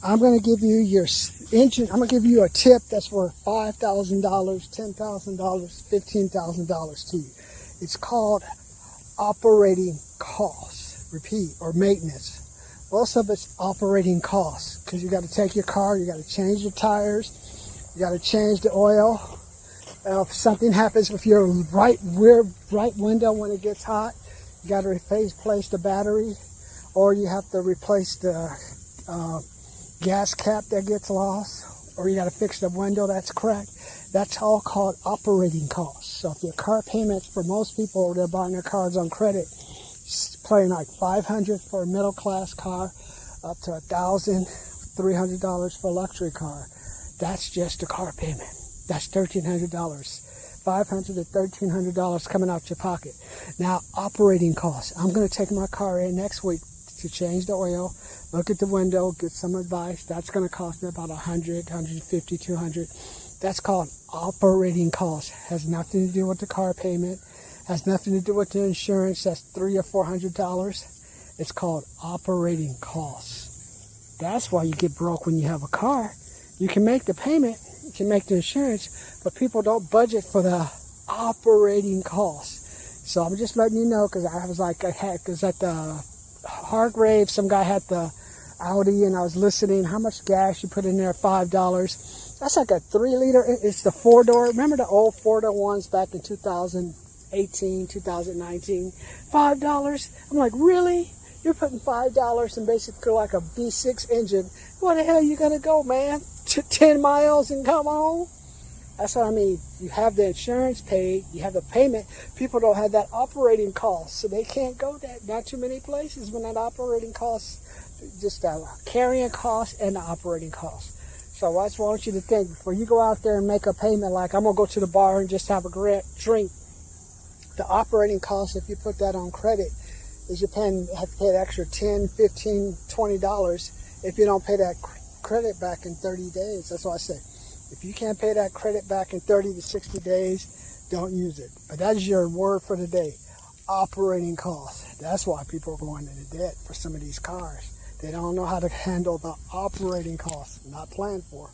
I'm going to give you your engine. I'm going to give you a tip that's worth $5,000, $10,000, $15,000 to you. It's called operating costs. Repeat, or maintenance. Most of it's operating costs because you got to take your car, you got to change your tires, you got to change the oil. If something happens with your right rear window when it gets hot, you got to replace the battery, or you have to replace the gas cap that gets lost, or you got to fix the window that's cracked. That's all called operating costs. So if your car payments, for most people, they're buying their cars on credit, paying like $500 for a middle class car, up to $1,300 for a luxury car. That's just a car payment. That's $1,300. $500 to $1,300 coming out your pocket. Now, operating costs. I'm going to take my car in next week to change the oil, look at the window, get some advice. That's going to cost me about $100, $150, $200. That's called operating costs. Has nothing to do with the car payment. Has nothing to do with the insurance. That's $300 or $400. It's called operating costs. That's why you get broke when you have a car. You can make the payment, you can make the insurance, but people don't budget for the operating costs. So I'm just letting you know, because because at the Hargrave, some guy had the Audi, and I was listening. How much gas you put in there? $5. That's like a 3-liter. It's the 4-door. Remember the old 4-door ones back in 2018, 2019? $5. I'm like, really? You're putting $5 in basically like a V6 engine. Where the hell you gonna go, man? 10 miles and come home? That's what I mean. You have the insurance paid, you have the payment. People don't have that operating cost, so they can't go not too many places when that operating cost, just the carrying cost and the operating cost. So I just want you to think, before you go out there and make a payment like, I'm gonna go to the bar and just have a drink, the operating cost, if you put that on credit, is you have to pay an extra $10, $15, $20 if you don't pay that credit back in 30 days. That's what I say. If you can't pay that credit back in 30 to 60 days, don't use it. But that is your word for the day. Operating costs. That's why people are going into debt for some of these cars. They don't know how to handle the operating costs. Not planned for.